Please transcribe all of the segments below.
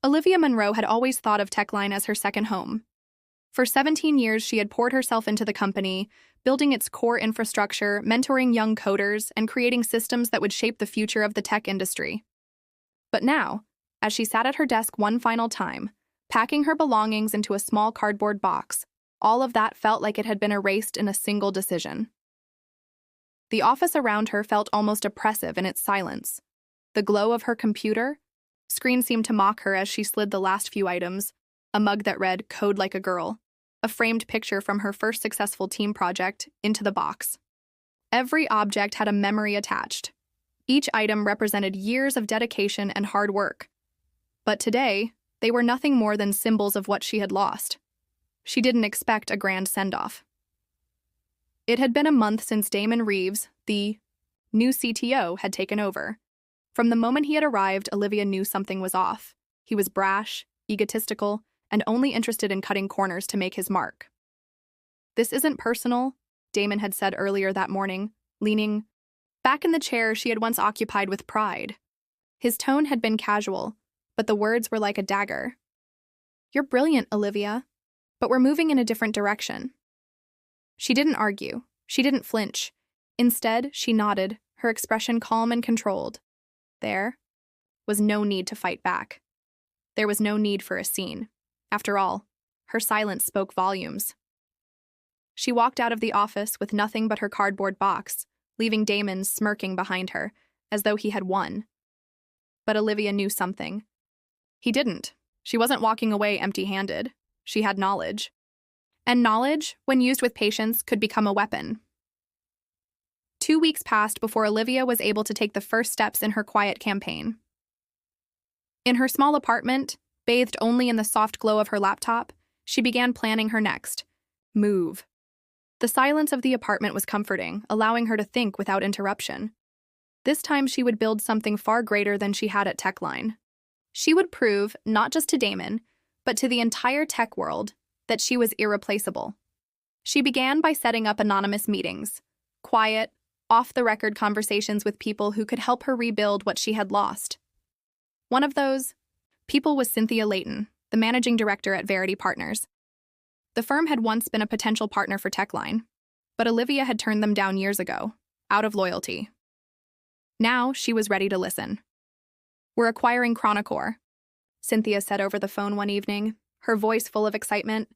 Olivia Munro had always thought of Techline as her second home. For 17 years, she had poured herself into the company, building its core infrastructure, mentoring young coders, and creating systems that would shape the future of the tech industry. But now, as she sat at her desk one final time, packing her belongings into a small cardboard box, all of that felt like it had been erased in a single decision. The office around her felt almost oppressive in its silence. The glow of her computer screen seemed to mock her as she slid the last few items: a mug that read "Code Like a Girl," a framed picture from her first successful team project, into the box. Every object had a memory attached. Each item represented years of dedication and hard work. But today, they were nothing more than symbols of what she had lost. She didn't expect a grand send-off. It had been a month since Damon Reeves, the new CTO, had taken over. From the moment he had arrived, Olivia knew something was off. He was brash, egotistical, and only interested in cutting corners to make his mark. "This isn't personal," Damon had said earlier that morning, leaning back in the chair she had once occupied with pride. His tone had been casual, but the words were like a dagger. "You're brilliant, Olivia, but we're moving in a different direction." She didn't argue. She didn't flinch. Instead, she nodded, her expression calm and controlled. There was no need to fight back. There was no need for a scene. After all, her silence spoke volumes. She walked out of the office with nothing but her cardboard box, leaving Damon smirking behind her, as though he had won. But Olivia knew something. He didn't. She wasn't walking away empty-handed. She had knowledge. And knowledge, when used with patience, could become a weapon. 2 weeks passed before Olivia was able to take the first steps in her quiet campaign. In her small apartment, bathed only in the soft glow of her laptop, she began planning her next move. The silence of the apartment was comforting, allowing her to think without interruption. This time she would build something far greater than she had at Techline. She would prove, not just to Damon, but to the entire tech world, that she was irreplaceable. She began by setting up anonymous meetings, quiet, off-the-record conversations with people who could help her rebuild what she had lost. One of those people was Cynthia Layton, the managing director at Verity Partners. The firm had once been a potential partner for Techline, but Olivia had turned them down years ago, out of loyalty. Now she was ready to listen. "We're acquiring Chronocore," Cynthia said over the phone one evening, her voice full of excitement.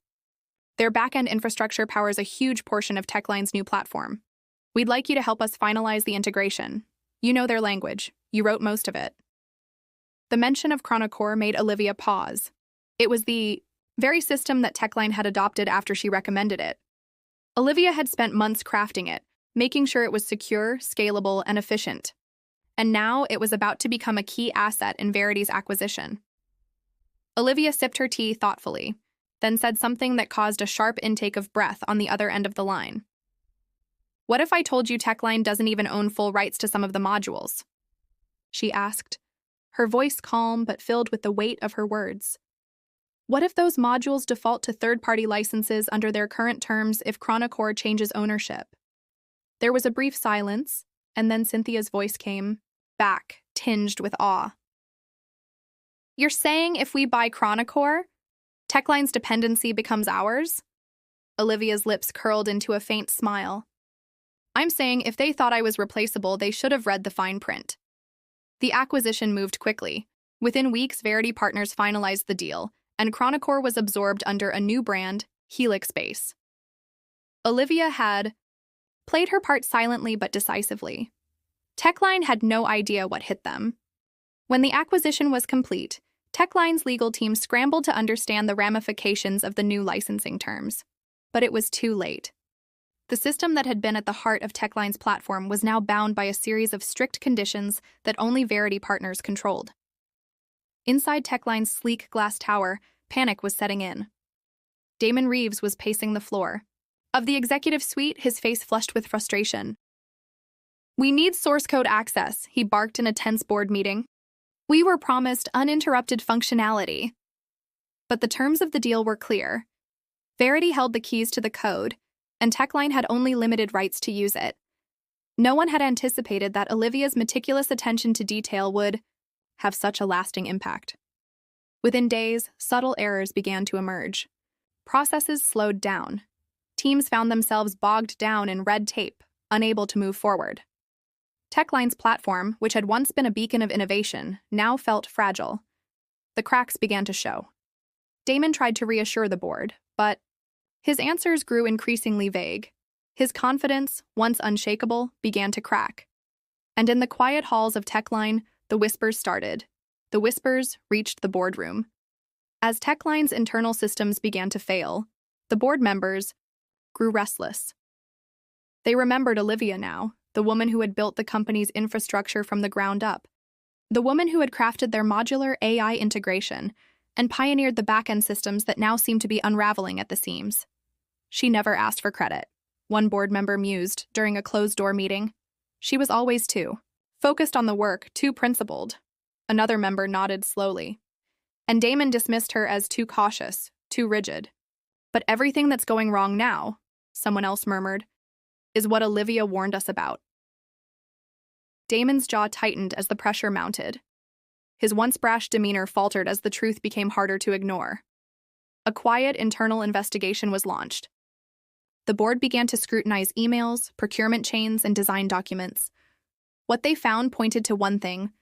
"Their back-end infrastructure powers a huge portion of Techline's new platform. We'd like you to help us finalize the integration. You know their language. You wrote most of it." The mention of Chronocore made Olivia pause. It was the very system that Techline had adopted after she recommended it. Olivia had spent months crafting it, making sure it was secure, scalable, and efficient. And now it was about to become a key asset in Verity's acquisition. Olivia sipped her tea thoughtfully, then said something that caused a sharp intake of breath on the other end of the line. "What if I told you Techline doesn't even own full rights to some of the modules?" she asked, her voice calm but filled with the weight of her words. "What if those modules default to third-party licenses under their current terms if Chronocore changes ownership?" There was a brief silence, and then Cynthia's voice came back, tinged with awe. "You're saying if we buy Chronocore, Techline's dependency becomes ours?" Olivia's lips curled into a faint smile. "I'm saying if they thought I was replaceable, they should have read the fine print." The acquisition moved quickly. Within weeks, Verity Partners finalized the deal, and Chronocore was absorbed under a new brand, Helix Base. Olivia had played her part silently but decisively. Techline had no idea what hit them. When the acquisition was complete, Techline's legal team scrambled to understand the ramifications of the new licensing terms. But it was too late. The system that had been at the heart of Techline's platform was now bound by a series of strict conditions that only Verity Partners controlled. Inside Techline's sleek glass tower, panic was setting in. Damon Reeves was pacing the floor. Of the executive suite, his face flushed with frustration. "We need source code access," he barked in a tense board meeting. "We were promised uninterrupted functionality." But the terms of the deal were clear. Verity held the keys to the code, and Techline had only limited rights to use it. No one had anticipated that Olivia's meticulous attention to detail would have such a lasting impact. Within days, subtle errors began to emerge. Processes slowed down. Teams found themselves bogged down in red tape, unable to move forward. Techline's platform, which had once been a beacon of innovation, now felt fragile. The cracks began to show. Damon tried to reassure the board, but his answers grew increasingly vague. His confidence, once unshakable, began to crack. And in the quiet halls of Techline, the whispers started. The whispers reached the boardroom. As Techline's internal systems began to fail, the board members grew restless. They remembered Olivia now, the woman who had built the company's infrastructure from the ground up, the woman who had crafted their modular AI integration and pioneered the back-end systems that now seemed to be unraveling at the seams. She never asked for credit, one board member mused during a closed-door meeting. She was always too focused on the work, too principled. Another member nodded slowly. And Damon dismissed her as too cautious, too rigid. But everything that's going wrong now, someone else murmured, is what Olivia warned us about. Damon's jaw tightened as the pressure mounted. His once brash demeanor faltered as the truth became harder to ignore. A quiet internal investigation was launched. The board began to scrutinize emails, procurement chains, and design documents. What they found pointed to one thing: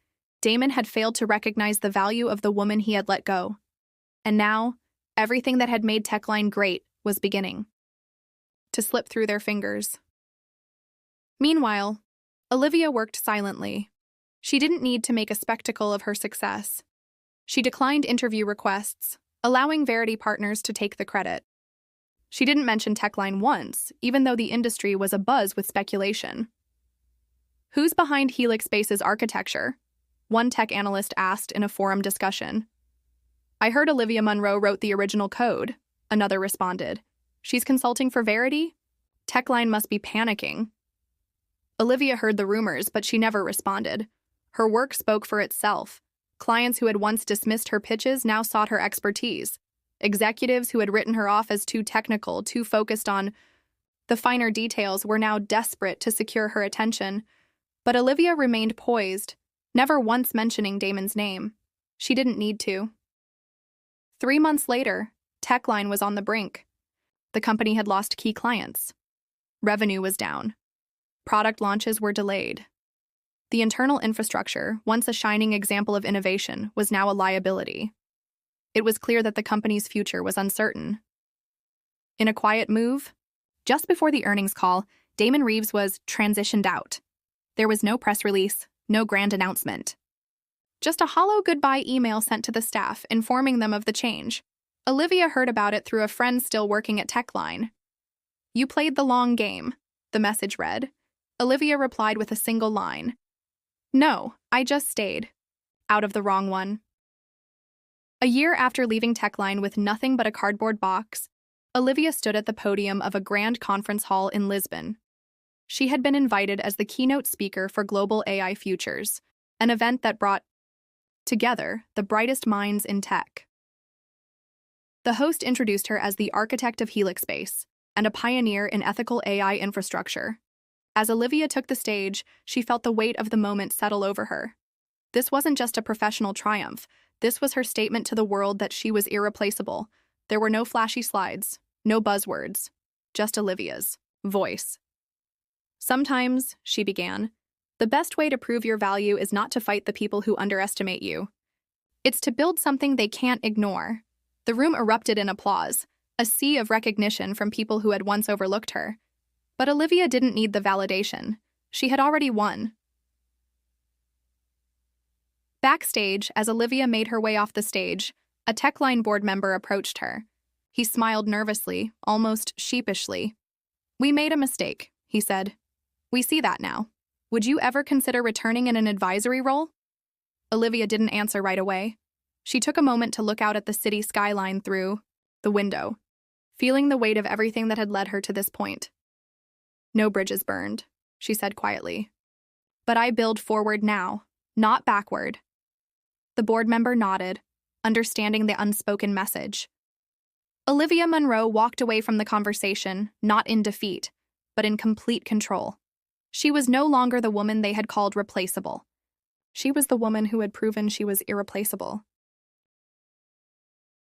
Damon had failed to recognize the value of the woman he had let go. And now, everything that had made Techline great was beginning to slip through their fingers. Meanwhile, Olivia worked silently. She didn't need to make a spectacle of her success. She declined interview requests, allowing Verity Partners to take the credit. She didn't mention Techline once, even though the industry was abuzz with speculation. Who's behind Helix Space's architecture? One tech analyst asked in a forum discussion. I heard Olivia Munro wrote the original code, another responded. She's consulting for Verity? Techline must be panicking. Olivia heard the rumors, but she never responded. Her work spoke for itself. Clients who had once dismissed her pitches now sought her expertise. Executives who had written her off as too technical, too focused on the finer details were now desperate to secure her attention. But Olivia remained poised, never once mentioning Damon's name. She didn't need to. 3 months later, Techline was on the brink. The company had lost key clients. Revenue was down. Product launches were delayed. The internal infrastructure, once a shining example of innovation, was now a liability. It was clear that the company's future was uncertain. In a quiet move, just before the earnings call, Damon Reeves was transitioned out. There was no press release, no grand announcement. Just a hollow goodbye email sent to the staff informing them of the change. Olivia heard about it through a friend still working at Techline. You played the long game, the message read. Olivia replied with a single line. No, I just stayed. Out of the wrong one. A year after leaving Techline with nothing but a cardboard box, Olivia stood at the podium of a grand conference hall in Lisbon. She had been invited as the keynote speaker for Global AI Futures, an event that brought together the brightest minds in tech. The host introduced her as the architect of Helix Space and a pioneer in ethical AI infrastructure. As Olivia took the stage, she felt the weight of the moment settle over her. This wasn't just a professional triumph. This was her statement to the world that she was irreplaceable. There were no flashy slides, no buzzwords, just Olivia's voice. Sometimes, she began, the best way to prove your value is not to fight the people who underestimate you. It's to build something they can't ignore. The room erupted in applause, a sea of recognition from people who had once overlooked her. But Olivia didn't need the validation. She had already won. Backstage, as Olivia made her way off the stage, a Techline board member approached her. He smiled nervously, almost sheepishly. We made a mistake, he said. We see that now. Would you ever consider returning in an advisory role? Olivia didn't answer right away. She took a moment to look out at the city skyline through the window, feeling the weight of everything that had led her to this point. No bridges burned, she said quietly. But I build forward now, not backward. The board member nodded, understanding the unspoken message. Olivia Munro walked away from the conversation, not in defeat, but in complete control. She was no longer the woman they had called replaceable. She was the woman who had proven she was irreplaceable.